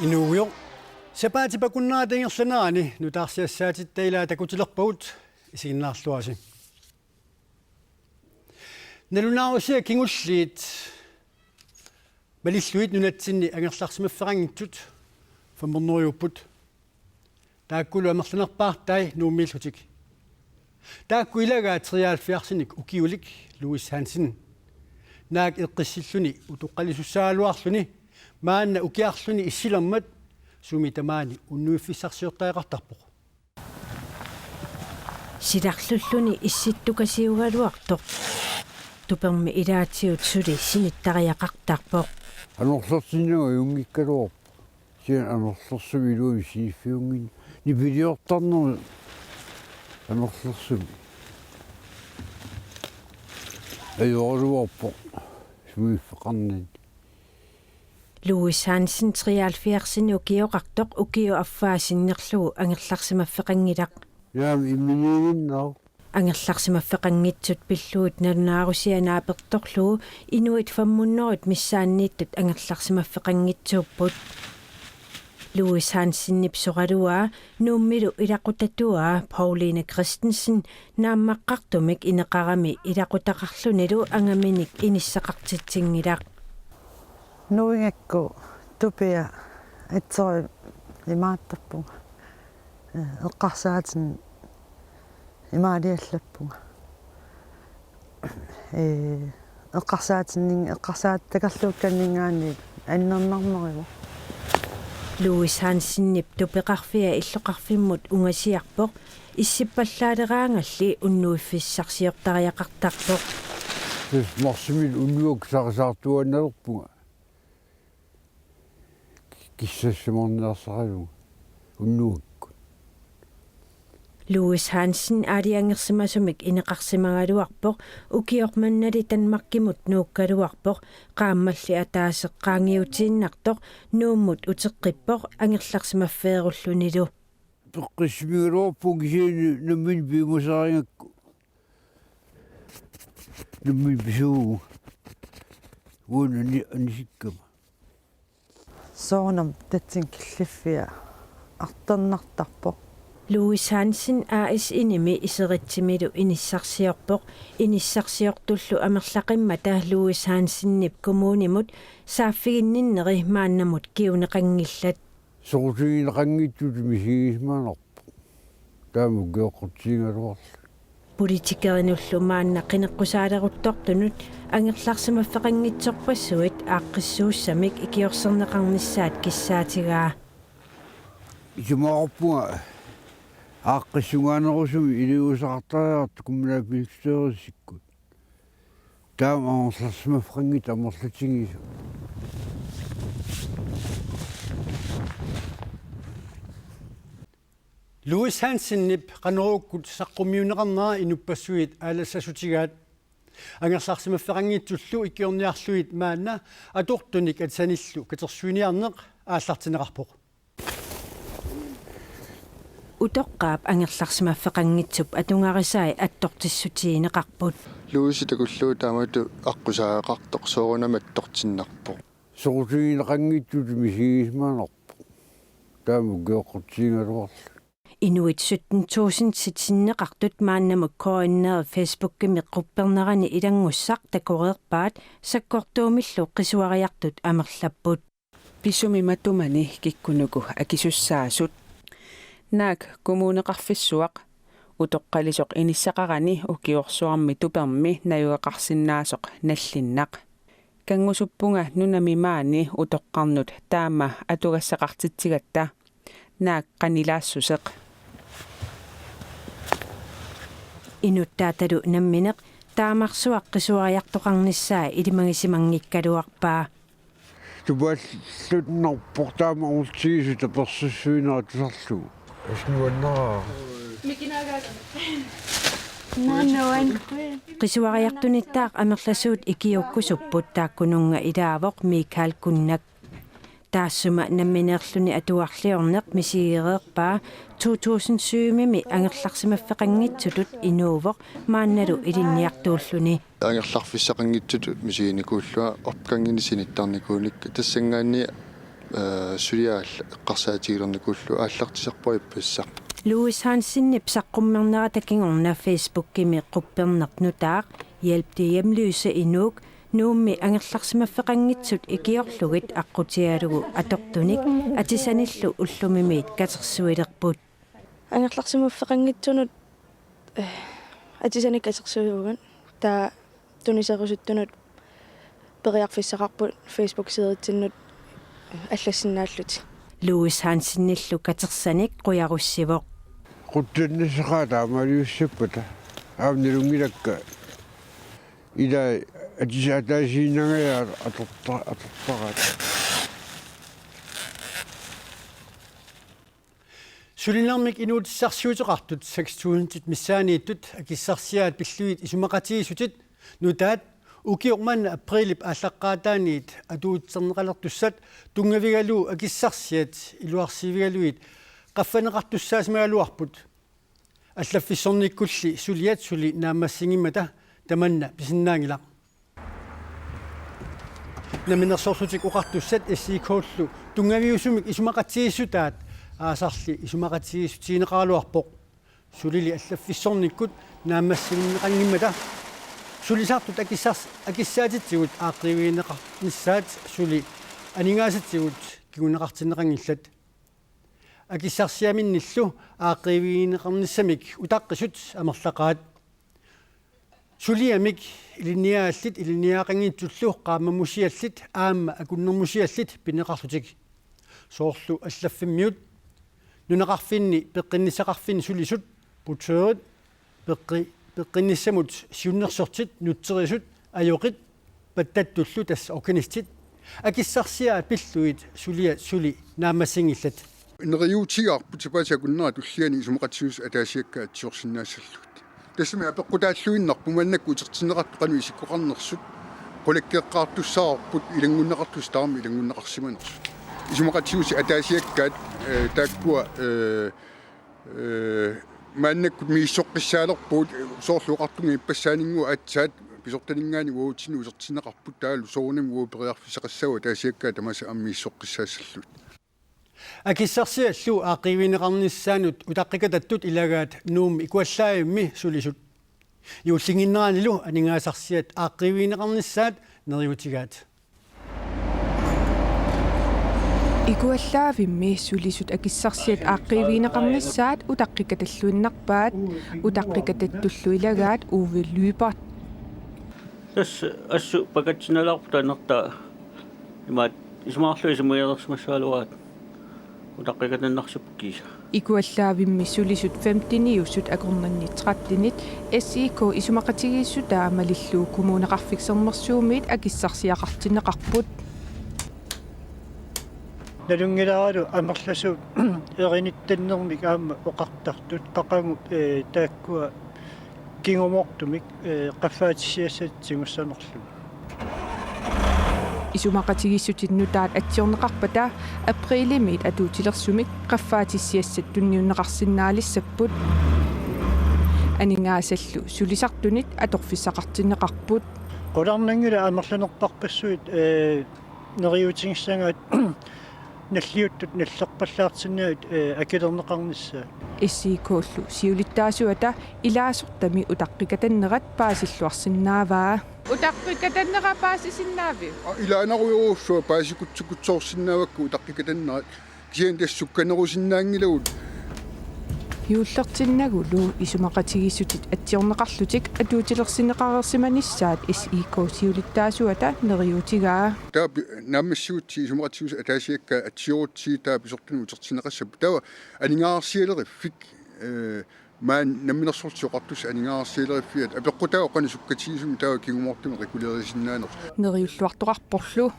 Inuuyo Sepaatipakunnaatangirlanaani nutaarsiassaatit takutilerpagut isiginnaarluasi. Nalunaarusia kingulliit malilluit nunatsinni angerlarsimafferangittut famornoriupput taakkulu amerlanerpaartai nuummiillutik. Taakku ilagaatriaalfiarsinik ukiulik Louis Hansen naak eqqissilluni utuqqalisussaaluarluni maanna ukiarluni issilermat sumitamaani unnuiffissarsiortaiqartarpoq. Silarlulluni issittukasiugaluartoq tupermi ilaatsiut suli sinittariaqartarpoq. Anorsorsinuga yungikkaluorp sian anorsorsumiluumi siiffiungin nipiliortarnermi anorsorsumi ajuorluorpoq sumiffeqarnin. Louis Hansen 73 ukioqartoq ukio affaasinnerlugu angerlarsimaffeqangilaq. Jaam immininau. Angerlarsimaffeqangitsut pilluut nalunaarusianaapertorlugu inuit fammunnerit missaanniittut angerlarsimaffeqangitsuupput. Louis Hansen nipsoqalua nuummilu ilaqutatua Pauline Christensen naammaqqartumik ineqarami ilaqutaqarlunilu angaminik inissaqartitsingilaq. Nuingakku tupia itsoi imaattarpunga eqqarsaatin imaaliallappunga eqqarsaattakarluukkanningaani annernermerigu. Louis Hansen nip tupeqarfia illoqarfimmut ungasiarpoq issippallaaleraangalli unnuiffissarsiortariaqartarpoq. Marsimil unnuuk sarisaartuannalerpunga kissassamornersaraluga unnuukku. Louis Hansen aaliangersimasumik ineqarsimagaluarpoq ukiormannali tanmarkimut nuukkaluarpoq qaammalli ataaseqqaangiutiinnartoq nuummut uteqqippoq angerlarsimaffeerullunilu. Peqqissimigaluarpun kisiini nammin piimusariangakku nammin pisuugu uuna anisikkama. Soonam tatsin killiffia arternartarpoq. Louis Hansen AS inimi iseritsimilu inissarsiortullu amerlaqimmata Louis Hansen nip kommunimut saaffiginninneri maannamut kiuneqangillat. Sorusigineqangittut misigismaanarpu taamu geoqqutiingaluarlu. Politikerinullu maanna qineqqusaaleruttortunut angerlarsimaffeqangitsorpassuit aaqqissuussamik ikiorserneqarnissaat kissaatigaa. Isimaaqarpunga aaqqissungaanерусуми илиусақартариарту куммунапиликсуерисиккут таама анерларсимаффеқангит амерлатингису. Louis Hansen nip qaneruukkut saqqummiuneqarnera inuppassugit aalasasutigaat angerlarsimaffeqangittullu ikiorniarluit maanna atortunik atsanillu katersuiniarneq aallartineqarpoq. Utoqqaap angerlarsimaffeqangitsup atungarisai attortissutiineqarput. Louis takullu taamatu aqqusaaaqartoq soorunamat tortinnarpoq. Sorusigineqangittut misigismaanarpu taamu geoqqutiingaluarlu. Inuit 17.000 sitsinneqartut maannamuk koinneri Facebook-kimi quppernerani ilangussaq takoreerpaat sakkortuumillu qisuariartut amerlapput. Pisumi matumani kikkunuku akisussaasut. Naak kumuuneqarfissuaq utoqqalisoq inissaqarani ukiorsuarmi tupermi najuaqarsinnaasoq nallinnaq. Kangusuppunga nunami maani utoqqarnut taama atugassaqartitsigatta naak qanilaassuseq. Inuttaatalu nammineq taamarsuaq qisuariartoqarnissaa ilimangisimanngikkaluarpaa. Tupallutnarpoq taama urtigisu tapersussuineratusarlugu. Asnuanneraa. Qisuariartunittaaq amerlasuut ikiukkusupput taakkununga ilaavoq Mikael Kunnak. Taassuma nammineerluni atuarliorneq misigireerpaa 2007-mi angerlarsimaffeqangitsulut inuuvoq maannalu ilinniartuulluni. Angerlarfissaqangitsut misiginikuullua orkanginisinnittarnikuunik tassangaanni сулиаал эққарсаатигилерникуллу ааллартисарпуи пассақ Louis Hansen psaqqummernera takingorna Facebook-kimi quppernertnutaaq hjælp de hjemløse i Nuuk nuummi angerlarsimaffeqanngitsut ikiorlugit aqqutialugu atortunik atisanillu ullumimiit katersuilerput анерларсимуффеқангитсунут атисаник атерсуйуган таа тунисерусуттунут периарфиссақарпут Facebook сидеритсиннут аллассиннааллути Louis Hansen-nillu katersanik quyarussivoq quttannissaqaata amaliussapputa aamnilungilakka ila atisaataasiinangaya atortaqat Sulinarmik inuutissarsuuteqartut 6000 missaaniittut akissarsiaat pilluit isumaqatiisutit nutaat ukiorman aprilip aallaqqaataaniit atuutserneqalertussat tungavigalu akissarsiat iluarsiivigaluit qaffaneqartussaasmagaluarput allaffissornikkulli suliat suli naamassingimata tamanna pisinnaangilaq naminersorlutik uqartussat issiikoollu tungaviusumik isumaqatiissutaat aasarli isumaqatiissutiineqaaluarpoq sulili allaffissornikkut naamassiginneqangimmata sulisartut akissaatitsigut aaqqiviineqarnissaat suli aningaasitsigut kiguneqartinneqangillat akissarsiaminnillu aaqqiviineqarnissamik utaqqisut amerlaqaat suliamik iliniaallit iliniaaqangiitsullu qaammamusiallit aamma akunnermusiallit pineqarlutik soorlu allaffimmmiut nunaqarfinni peqqinnisaqarfinni sulisut puteerut peqqinnissamut siunnersortit nutserisut ajoqit pattattullu tassa organistit akissarsiaat pilluit suli naamassingillat инериутигарпут сапаасакуннера туллиани исумақатсиус атаасиакка атсиорсинаассаллут тассами апеққутааллуиннарпу маннакку утертиннеқарту қану исиккоқарнерсут qulakkeqqaartussaaorput ilangуннеқартус таами илангуннеқарсиманерсут исумақатсиус атаасиаккаат тааккуа маннакку мииссоққиссаалерпуут соорлуқартунги иппассаанингу атсаат писорталингаани уутсину усертиннеқарпут таалу соорним уупериарфисақассава таасиаккаа тамаса аммииссоққиссаассаллут акиссарсиаллу аақqiviineqarnissaanut utaqqikatattut ilagaat nuum ikuallaayimmi sulisut юуллингиннераанилу анингаасарсиат аақqiviineqarnissaat нериутигаат икуаллаавимми сулисут акиссарсиат аақqiviineqarnissaat utaqqикаталлуиннарпаат utaqqикататтуллу илагаат уувиллуипарт тас ассу пакатсиналаарпута нерта имаат исмаарлу исмуярерсмассаалуаат utaqqикатаннарсупкиса икуаллаавимми сулисут 15-иуссут акорнанни 30-нит SEK исумақатигииссутаа малиллуу коммунеқарфиксермерсуумиит акиссарсиақартинеқарпут налунгилааралу амерласу эриниттаннэрмик аама оқартартут тақангу тааккуа кингомортумик қаффаатиссиассатсигуссанерлу исумақатигиссутиннутаат атсиорнеқарпата априлимит атуутилерсумик қаффаатиссиассат тунниуннеқарсинаалиссаппут анингаасаллу сулисартунит аторфиссақартиннеқарпут qulарнангила амерланерпарпассуит нериутингиссангаат наллиуттут наллерпаллаартиннаат акилернеқарнissaа иссикууллу сиулиттаасуата илаасортами утаққикатаннерат паасиллуарсинааваа утаққикатаннера паасисиннаави илаанаруйоруссуа паасикутсукутсоорсинаавакку утаққикатаннерат кисиан тассукканерусиннаангилавут юуллертиннагулу исумақатигиссутит атсиорнеқарлутик атуутилерсинеқарерсиманиссаат SEK сиулиттаасуата нериутигаа таа наммассуутси исумақатигус атаасиакка атсиорутси таа писортуну утертинеқассап таа анингаарсиалериффик маан намминерсортиоқартус анингаарсиалериффиат апеққутаа оқани суккатигисум таа кигумортуми регулерисиннаанер нериуллуартоқарпорлу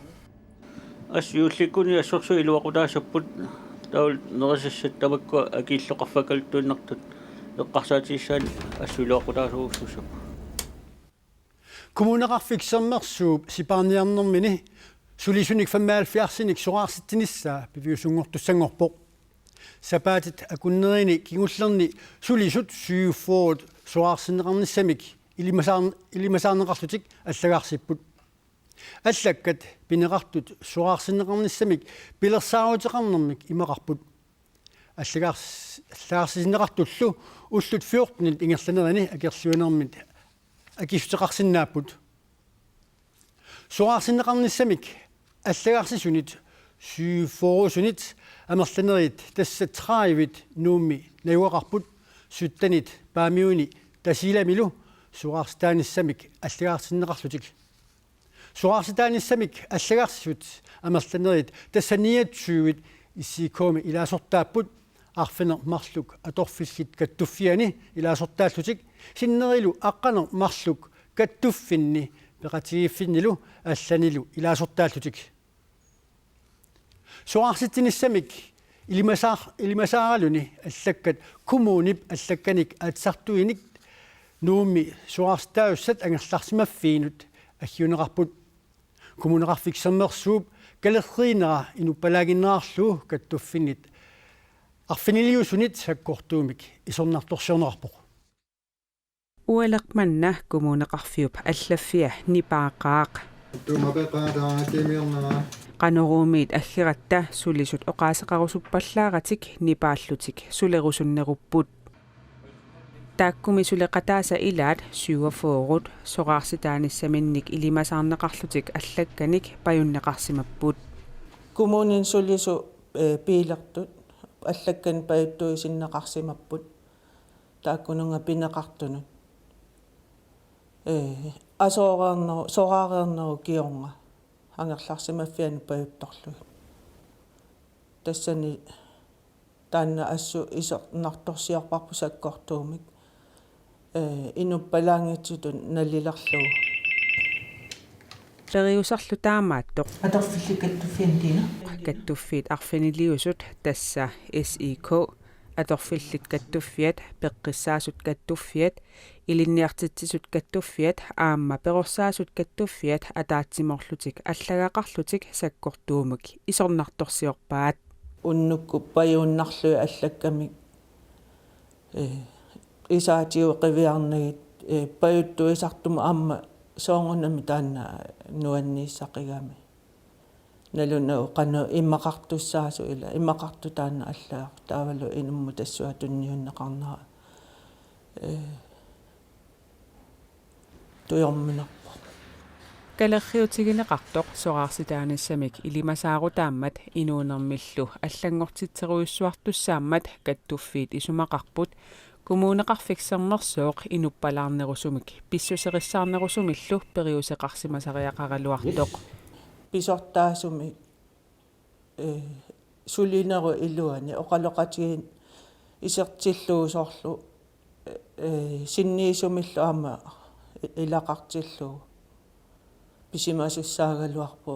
ассиулликкуни ассорсу илуақутаасаппут таул нерисассаттамакку акииллоқарфакалтуиннартут эққарсаатиссаани ассулуақутаасууссусап kommuneqarfiksermersuup sipaarniarnermini sulisunik 75-sinik soraarsittinisaa piviusunngortussangorpoq sapaatit akunnerini kingullerni sulisut syyuffoot soraarsinneqarnissamik ilimasaarneqarlutik allagaarsipput аллаккат пинеқартут суаарсинеқарниссамик пилерсааутеқарнэрмик имақарпут аллагаарсинеқартуллу уллут 14 ингерланерани акерлуинермит акифтеқарсинааппут суаарсинеқарниссамик аллагаарсисунит сюфорусунит амерланерит тассатраивит нуумми науақарпут суттанит паамиуни тасиламилу суаарстааниссамик аллагаарсинеқарлутик суаарситааниссамик аллагаарсисут амерланерит тассаниатсуувит иссикооми илаасортааппут арфинер марлук аторфиллит каттуффиани илаасортааллутик синнерилу аққанер марлук каттуффинни пеқатигиффиннилу алланилу илаасортааллутик суаарситиниссамик илимасааралуни аллаккат кумуунип аллакканик аатсартуиник нуумми суаарстаауссат ангерларсимаффиинут аггиунеқарпут кумунеқарфиксермерсууп калерриинера инуппалагиннаарлуу каттуффинит арфинилиусунит саккортуумик исорнарторсиорнеқарпоқ уалеқманна кумунеқарфиуп аллаффиа нипаақаақ qanoruumiit aggiratта sulisut oqaaseqarusuppallaaratik nipaallуtik sulerusуннеруpput taakkumi suleqataasa ilaat syuafoorut soqaarsitaanissaminnik ilimasaarneqarlutik allakkanik pajunneqarsimapput kommunin sulisu piilertut allakkan pajuttuisinneqarsimapput taakkununga pineqartunut soqaareerneru kiornga angerlarsimaffiani pajuttorlu tassani taanna assu isernertorsiarparpu sakkortuumik inuppalaangitsutun nallilerlugu periusarlu taamaattoq atorfillikattufiantina kattuffiit arfiniliusut tassa SIK atorfillik kattuffiat peqqissaasut kattuffiat ilinniartitsisut kattuffiat aamma perorsaasut kattuffiat ataatsimorlutik allagaqarlutik sakkortuumik isornartorsiorpaat unnukku pajuunnarlui allakkamik isaatigu qiviarnagit pajuttuisartuma aamma soongunami taanna nuanniissaqigami naluna qanu immaqartussaasu ila immaqartu taanna allaaq taavalu inummu tassua tunniunneqarnera tuyorminerpo kalerriutigineqartoq soqaarsitaanissamik ilimasaarutaammat inuunermillu allangortitseruissuartussaammat kattuffiit isumaqarput kumuuneqarfiksernersooq inuppalaarnerusumik pissuserissаарnerusumillu periuseqarsimasariaqaraluartoq pisortaasumi sulineru iluani oqaloqatigin isertilluusorlu sinniisumillu aama ilaqartillugu pisimasussaagaluarpu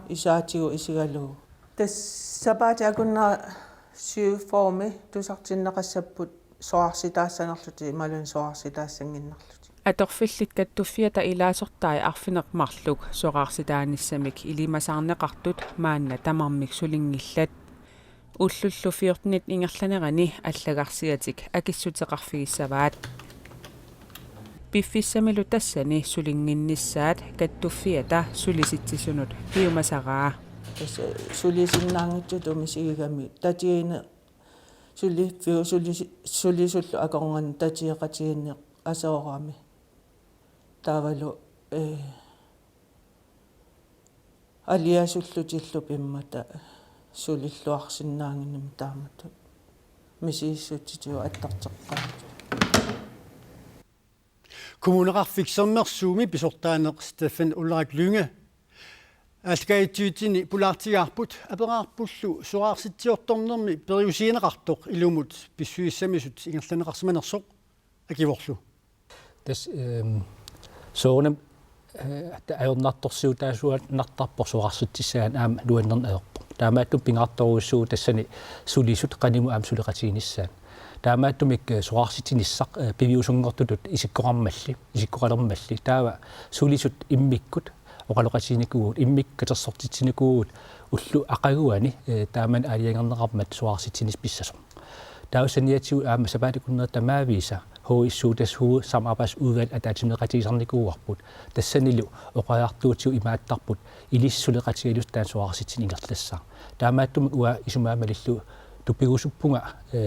isaatigu isigalugu tassapaatiakunna syuformi tusartinneqassapput soarsitaassanerluti malun soarsitaassanginnerluti atorfillit kattuffiata ilaasortai arfinermarluk soqaarsitaanissamik ilimasaarneqartut maanna tamarmik sulingillat ullullu 14 ingerlanerani allagarsiatik akissuteqarfigissavaat piffissamilu tassani sulinginnissaat kattuffiata sulisittisunut piumasaraa sulisinnaangittutumisigigami tatiine sulisullu akorngan tatieqatiinne asoorami taavalu aliasullutillu pimmata sulilluarsinnaanginnam taamatu misiissutitu attarteqqaat kommuneqarfiksermersuumi pisortaaneq Stefan Ulrik Lynge алгаитсуутини пулаартигарпут апераарпуллу суаарситсиорторнерми периусиинеқартоқ илумут писсуиссамисут ингерланеқарсиманерсоқ акиворлу тас соонам аёрнарторсиутаасуат нартарпор суаарситсисаан аама луаннерн аерпо таамаатту пингаартторуссуу тассани сулисут qaниму аам сулеқатигиниссаан таамааттумик суаарситиниссақ пивиусунгортутут исиккоқалермалли таава сулисут иммиккут oqaloqasinikkuut immikkatersortitsinikuut ullu aqaguani taaman aliangerneqarmat suarsitinis pissaso taussaniatiu aama sapaatikunner tamaavisa HSU's samarbejdsudvalg at atimiqatiisarnikuuarput tassanilu oqajartuutiu imaattarput ilissuleqatialustaansуарситин ингерлассаа таамааттумик уа исумаамалиллу тупигусуппунга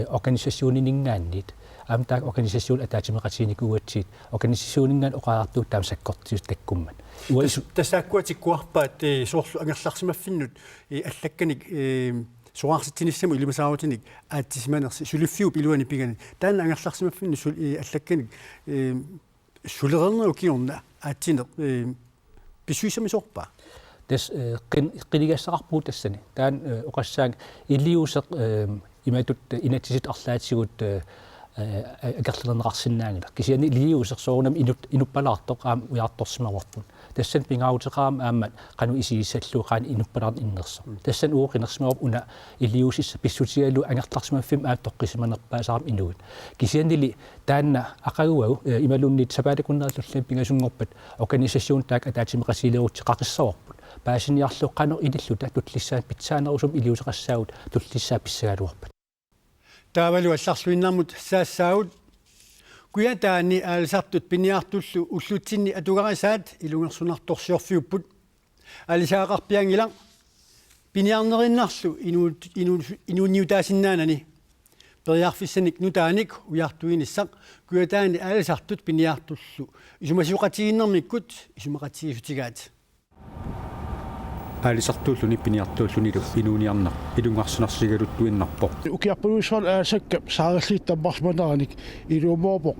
организационинингааннит амтаак организацион атаатимеқатиникууатсиит организационингаан оqajartuut таам саккортиус таккуммат уа тассааккуатиккуарпаат соорлу ангерларсимаффиннут аллакканик суарситсиниссаму илимасааруутиник аатсисиманерси сулиффиу пилуани пигани таана ангерларсимаффинну аллакканик сулерернеру киорна аатсинер писуисамисорпаа тас qiligassaqarpuu тассани таан оқассаан илиусеқ иматут инатсисит арлаатсигут агерлернеқарсинаангила кисиани илиусерсоорнам инуппалаартоқ аам уяарторсимаварпут тассан пингаутеқаам ааммат қану исииссаллуу qaani инуппалаарн иннерсо тассан ууқинерсимавап уна илиусисса писсутигалу ангертарсимаффим ааттоққисиманерпаа саарам инугут кисианили таанна ақагуагу ималуннит сапаатакуннераллуллин пингасунгорпат организацион таак атаатимеқасилерутси қақиссаварпут паасиниарлу қано илиллута тутлиссаат питсаанерусум илиусеқассаагут тутлиссаа писсагалуарпат таавалу алларлуиннармут саассаагут куятаани аалсартут пиниартуллу уллутсинни атугарисаат илунгерсунарторсиорфиуппут алисаақарпиангила пиниарнериннарлу инуунниутаасиннаанани периарфиссаник нутааник уяртуиниссақ куятаани аалсартут пиниартуллу исумасиоқатигиннэрмиккут исумақатигисутигаат аалисартууллуни пиниартууллунилу инууниарнар илунгарсунарсигалуттуиннарпо укиарпулуусуал аасакка саараллииттаммарсманааник илуумоопоқ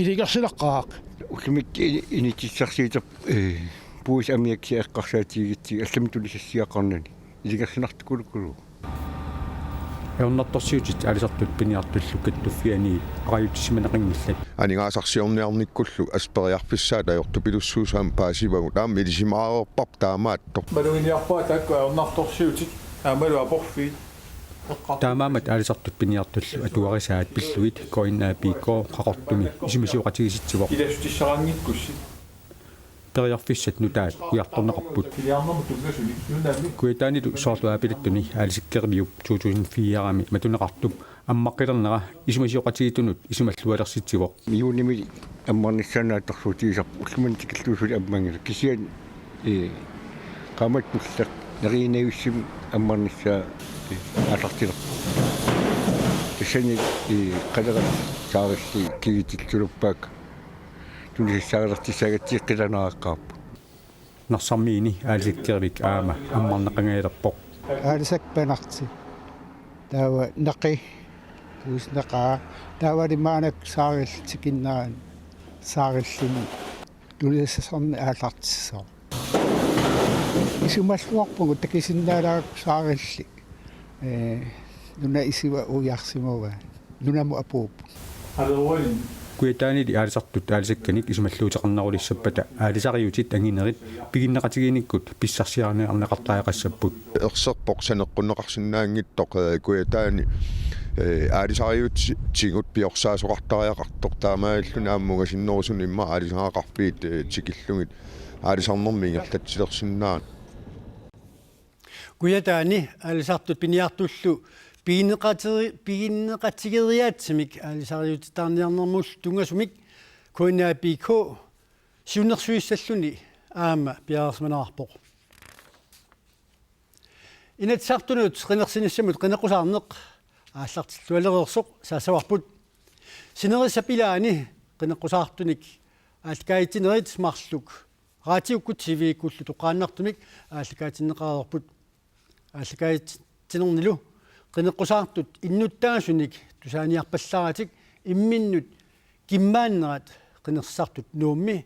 илигарсилаққаақ уллумик инитиссарсиитер пуис амиакси эққарсаатигитсиг аллами тулисассиақарнани илигарсинартукулуккулу эоннарторсиутит аалисартут пиниартуллуккаттуффиани ариутсиманеқингиллат анигаасарсиорниарниккуллу аспериарфиссаа таёртупилуссуусаам паасивагу таама илисимаарерпар таамааттор малуиниарпаа такка эоннарторсиутит аамалу апорфиит таамаамат аалисартут пиниартуллу атуарисаат пиллуит коиннаа пикко қақортуми исимисиоқатигиситсивоқ илассутиссараангиккусси периарфиссат нутаат уярторнеқарпут куитаанилу соорлуаапилаттуни аалисиккермиуп 2004-арами матунеқартуп аммаққилернера исумасиоқатигитунут исумаллуалерситсивоқ миуними аммарниссаанаатторсуутигисар уллумантикиллуусули аммангила кисиан qaamat pullaq neriinagussim аммарниссаа аалартилер тисани қалерат саарилли кигитиллулуппаак тунисаагартисаагатсиққиланааққарпу нарсармиини ааликкервик аама аммарнеқангаилерпоқ аалисакпанарти таава нақи туснақаа таавалимаанак саариллтикиннаран саариллуни тулиссасарни аалартиссоо исумаллуарпугу такисиннаалаагак саарилли нуна исива уярсимова нунаму апууппу алеруин куитаанили аалисартут аалисакканик исумаллуутеқарнарулиссаппата аалисариутит ангинерит пигиннеқатигиниккут писсарсиарнеарнеқартаақассаппут ерсерпоқ санеққуннеқарсинаангиттоқ куитаани аалисариут тигут пиорсаасоқартариақартоқ таамааллуни ааммуга синнерусуни имма аалисаақарпиит тикиллугит аалисарнэрми ингерлатсилерсиннаан куятаани аалисартут пиниартуллу пигиннеқатигериаатсимик аалисариутитаарниарнэрмул тунгасумик коинаа пико сиуннерсуиссаллуни аама пиаарсманаарпоқ инатсартунут қинерсиниссамут қинеқусаарнеқ ааллартиллуалерерсоқ саасаварпут синерисапилаани қинеқусаартуник аалкаитинерит марлук раатиуккут сивиккуллу тоқааннартумик аалкаатиннеқарерпут аалкаитинернилу qinеққусаартут иннуттаасуник тусааниарпалларатик имминнут киммааннерат qinерсартут нуумми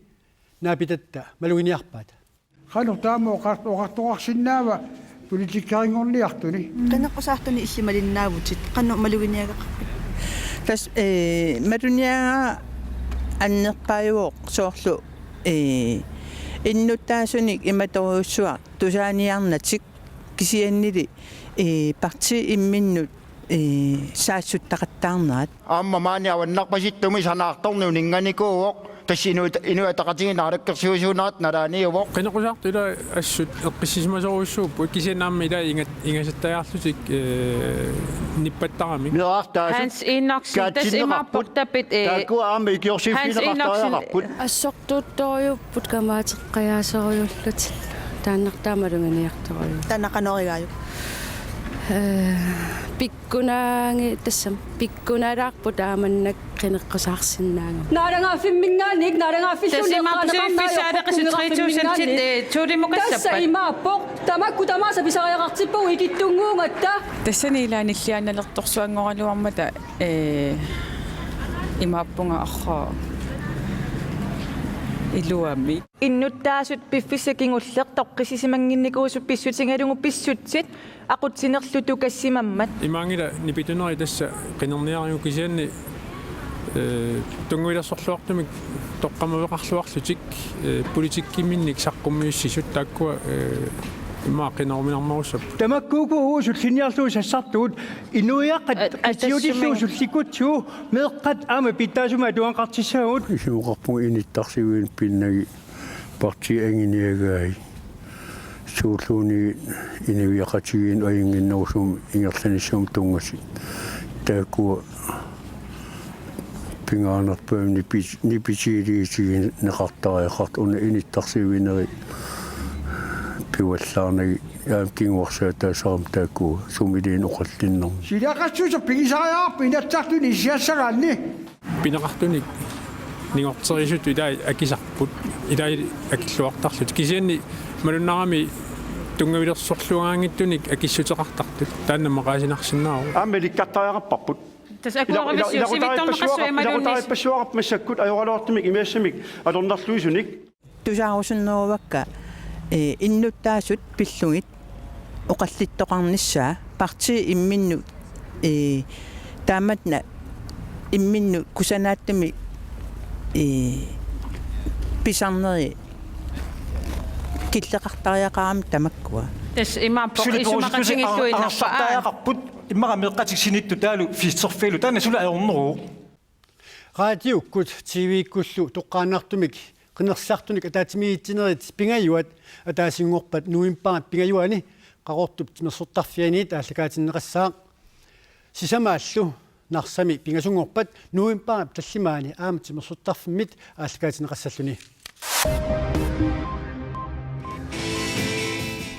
наапитатта малугиниарпаат хану таамоо қартоқартоқарсиннаава политиккарингорниартуни qinеққусаартуни иллималиннаавутит қанну малугиниагақарпит тас малуниага аннерпааюоқ соорлу иннуттаасуник иматоруссуа тусааниарнатик кисианнили парти имминнут саассуттақаттаарнерат аама маани аваннарпаситтуми санаарторну нинганикууоқ qisinuataqatiginaralakkersuusuunerat nalaaniuvoq qinoqusartula assut eqqissismasoriussuuppu kisiannaammi ingasattajaarlutik nippattaramik Hans Enoksen imapportapit taakua aama ikiorsiiffineqartariaqarput ассортуутториуппут камаатеққаяасориуллут тааннартаамалунгиниарториу танақаноригаю пиккунаанги тассам пиккуналаарпут ааманнак qinеққасаарсиннаага наалангааффиммингааник наалангааффилуунеққарнеқарнаариу тулимукассаппат имааппоқ тамакку тамааса писариақартиппагу икиттунгуунгатта тассанилааниллианналерторсуангоралуармата имааппунга арра илуами иннуттаасут пиффиссакингуллеқ тоққисисимангинникуусу писсутингалугу писсутсит aqutsinerlutu kassimammat имаангила нипитунери тасса qinерниариу кисианни тунгуилерсорлуартумик тоққамавеқарлуарлутик политиккиминник саққуммиуссисут тааккуа имаа qinерминармаруссап тамаккууку уусут линиарлуу сассартуут инуиаққат қитиутиллуусулликутсуу меэққат аама питтаасума туанқартиссаагут исууқарпуг иниттарсивиин пиннаги парти ангиниагаи суулууни инивиақатигиин аингиннерусум ингерланиссуум тунгасит таакуа пингаанерпаам нипитиилиитигин неқартариақарт уна иниттарсивинери пиваллаарнаги яам кингуарсаатаасарам таакуа сумилиин оқаллиннер силақассуса пигисариаарпи инатсартуни сиассагаанни пинеқартуник нингортерисут илаа акисарпут илаа акиллуартарлут кисианни малуннарами тунгавилерсорлугаангиттуник акиссутеқартартут таанна мақаасинарсинаару аамеликкартариақарпарпут тасакуарвиссуималуннис массаккут ajoraloortumik имиассамик алорнарлуисуник тусаарусуннерувакка иннуттаасут пиллугит оқаллиттоқарниссаа парти имминну тааматна имминну кусанааттами писарнери киллеқартариақарами тамаккуа тас имааппоқ исумақатингиллуиннарпаа иммарамеққатиксинитту таалу фиссерфилу таана сула аорнеру радиуккут тивиккуллу тоққааннартумик qinерсартуник атаатимиитсинерит пингаюат атаасингорпат нуимпаа пингаюани qaqortup тимерсортарфианиит ааллакаатиннеқассаа сисамааллу нарсами пингасунгорпат нуимпаа таллимаани аама тимерсортарфиммит ааллакаатиннеқассаллуни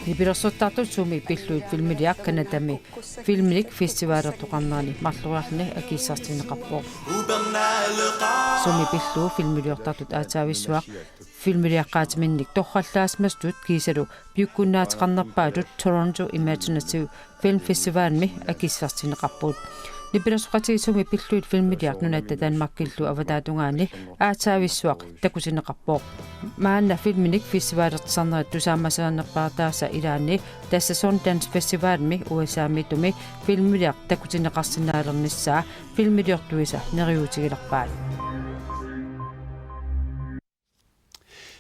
Нибирсоттартут суми пиллуит филмилиак канатами филмилик фестивалертоқарнаани марлуриарни акиссартинеқарпоо суми пиллуу филмилиортартут аатаависсуақ филмилиаққаатиминник торраллаасмастут кисалу пиуккуннаатеқарнерпаатут Toronto Imaginative Film Festivalmi акиссартинеқарпуут нибирсоқатигисуми пиллуит филмилиақ нунатта Данмаркиллу аватаатунгаани аатаависсуақ такусинеқарпоо маанна филминик фестивалертсарнерат тусаамасаанерпаратааса илаани тасса Sundance Festivalmi USA-митуми филмилиақ такутинеқарсинаалерниссаа филмилиортуиса нериутигилерпаат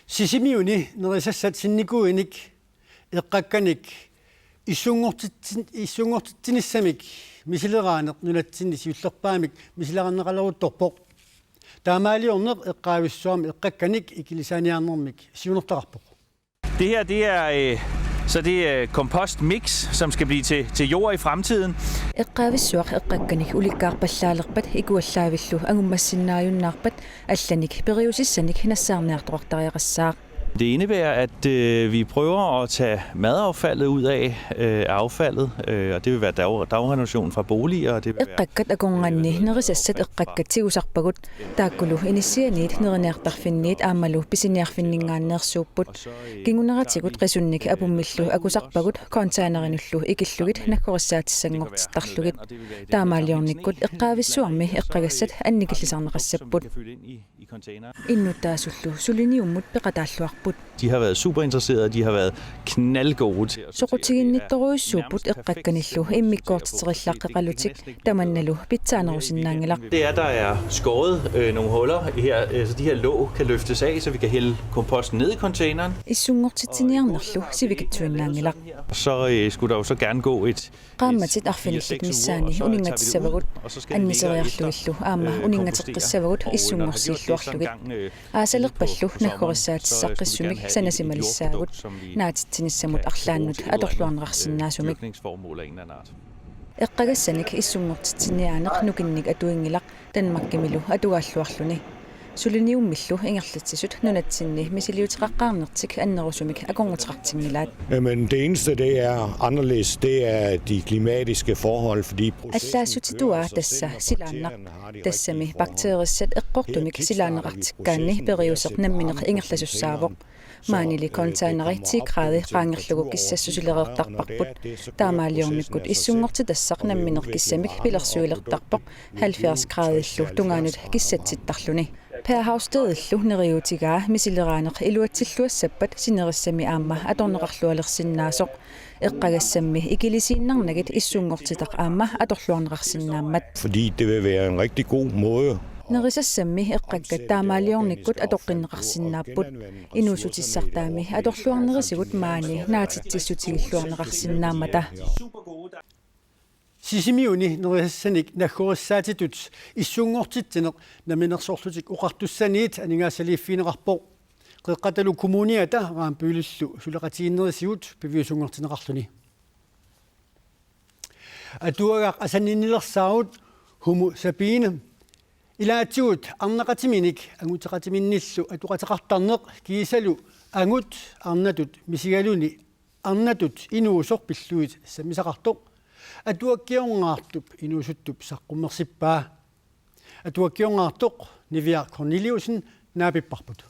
сисимиуни нерисассат синникуиник эққакканик иссунгортитсиниссамик мисилераанеқ нунатсинни сиуллерпаамик мисилераннеқалерутторпоқ таамаалиорнеқ эққаависсуарми эққакканик икилисааниарнэрмик сиунертақарпоқ Det her så det er kompostmix, som skal blive til jord i fremtiden. Eqqaavisuaq eqqakkanik ulikkaarpallaalerpat ikuallaavillу angummassinnaajunnaarpat allanik periusissanik hinassаарniartoqartariaqassaaq. Det indebærer, at vi prøver at tage madaffaldet ud af affaldet, og det vil være dagrenovation fra boliger. Og det vil eqqakkat akunganni nerisassat eqqakkatigusarpagut taakkulu inissianiit neriniartarfinniit aammalu pisiniarfinningaanneersuupput kinguneratigut qisunnik apummillu akusarpagut kontainerinullu ikillugit nakkorissaatissanngortittarlugit taamaaliornikkut eqqaavissuarmi eqqagassat annikillisarneqassapput innutaasullu suliniummut peqataalluarput исуарпут De har været super interesserede, de har været knaldgode til at soqutiginnittoroissuuput eqqakkanillu immikkoortiterillaqeqallutik tamannalu pitsaanarusinaangelaq. Det er, der er skåret nogle huller her, så de her låg kan løftes af, så vi kan hælde komposten ned i containeren. Issungortitsiniarnerlu sivikatsuinnaangelaq. Så skulle der jo så gerne gå et qaammatit arfinillik missaani uningatissavagut anniseriarluillu aama uningateqqissavagut issungorsiilluarlugit aasalerpallu nakkorissaatissaqissumik sanasimalissaagut naatittinissamut arlaannut atorluarnerarsinnaasumik eqqagassanik issungortitsiniaaneq nukinnik atuingilaq Danmarkimilu atuaalluarluni suliniummillu ingerlitsisut nunatsinni misiliutiqaqqaarnertik annerusumik akongutrartingilaat. Men det eneste det er anderledes, det er de klimatiske forhold, fordi allaassutitua tassa silaanneq tassami bakteerissat eqqortumik silaanerartikkaanni periuseq nammineq ingerlasussaavoq maanili containeri 10 grader qaangerlugu kissassusilereertarparput taamaaliormikkut issungortitassaq nammineq kissamik pilersuilertarpoq 70 graderillu tungaanut kissatittarluni Perhausstedillu neriutigaa misileraneq iluatsilluassappat sinerissami aamma atorneqarlualersinnaasoq eqqagassammi ikilisiinnarnagit issungortitaq aamma atorluarnerarsinnaammat. Fordi det vil være en rigtig god måde. Nerisassammi eqqakka taamaaliornikkut atoqqinneqarsinnaapput inusutissartaami atorluarnerisigut maani naatitsissutiilluarnerarsinnaammata. Sisimiuni nerisassanik nakkorissaatitut issungortittineq naminersorlutik uqartussaniit aningaasaliiffiineqarpoq qeqqatalu kommuniata raam pyylissu suleqatiinnerisigut piviusungortineqarluni atuagaq asaninnilersaarut humu Sabine ilaatsigut arneqatiminik anguteqatiminnillu atuqateqartarneq kiisalu angut arnatut misigaluni arnatut inuusoq pilluit samisaqartoq atuakkiorngaartup inuusuttup saqqummersippaa atuakkiorngaartoq Nivia Corneliusen naapipparput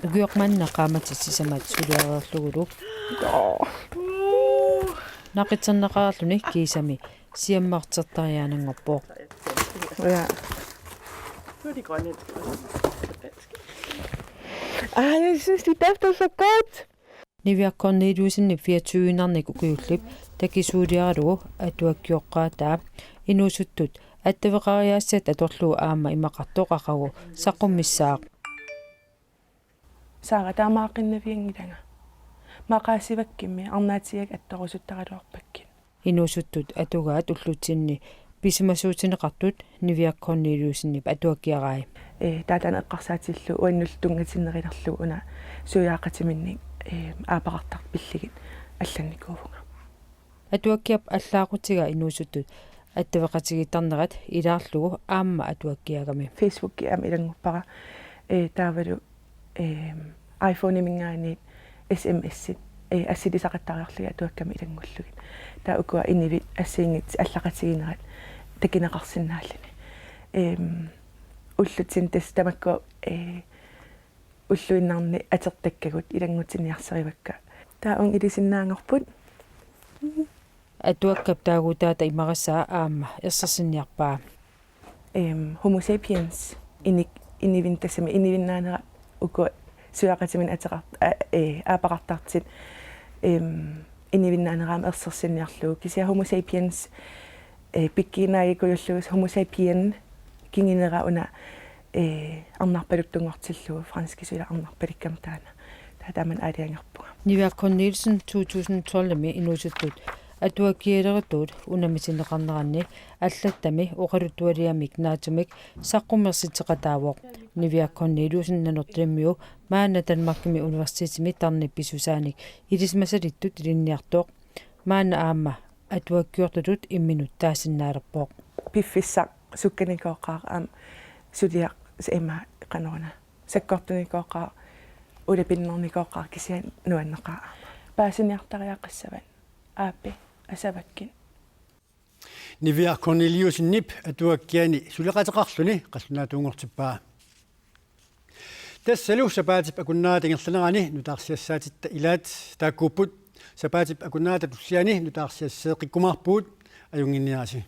ugiormanna qaamatissisamat suliareerlugulu naqitserneqaarluni kiisami siammartertariaananngorpoq Ja. Nu er de grønlandske også på dansk. Jeg synes, de dufter så godt. Nivia Corneliusen 24-narnik ukiullip takisuuliaralugu atuakkiоqqaataa inuusuttut attavеqariaassat atorluu aama imaqartoqaqagu saqqummissaaq Saara taamaaqinnaviangilanga maqaasivakkimmi arnaatiak attorusuttaraluarpakkin inuusuttut atugaat ullutinni pisimasuutineqartut Nivia Corneliusen atuakkiarai taatan eqqarsaatillu uannul tungatinerilerlu una suyaaqatiminnik aapaqartar pilligit алланникуувнга атуаккиап аллаақутига инуусуттут аттавеқатигитарнерат илаарлугу аама атуаккиагами Facebook ам илангуппара таавалу iPhone имингаани SMS ассилисақаттариарлуги атуакками илангуллугит таа укуа инивит ассиингит аллақатигинерат такинеқарсинааллани уллутсин тас тамакку уллуиннарни атертаккагут илангутиниарсаривакка таун илисиннаангорпут атуаккап таагутаата имарассаа аама ерсерсинниарпаа Homo sapiens инивин тассами инивиннаанера уку суяқатимин атеқар аапақартартит инивиннаанераама ерсерсинниарлугу кися Homo sapiens пиккинаагикуйуллугус Homo sapien кингинера уна арнарпалуттунгортиллугу франскисуила арнарпаликкам таана тааман аалиангерпуга Nivia Corneliusen 2012 inuusuttut atuakkiilеритут унамисинеқарнеранни аллаттами оқалуттуалиамик нааtumik саққуммерситеқатаавоқ Nivia Corneliusen нанортиммиу маана Danmarkimi университетими тарнипписусааник илисмасалиттут илинниартоқ маана аама атуаккиортутут имминут таасиннаалерпоқ пиффиссақ сукканикооқаа аам сулиақ сема канорна саккортуникооқаа улапиннерникооқаа кисиан нуаннеқаа паасиниартариаққиссават ааппи асаваккин Nivia Corneliusen nip atuakkiani suleqateqarluni qallunaatuungortippaa тассалу сапаатип акуннаатингерланерани нутаарсиассаатитта илаат тааккууппут сапаатип акуннаата туссиани нутаарсиассеэқиккумаарпуут аюнгинниараси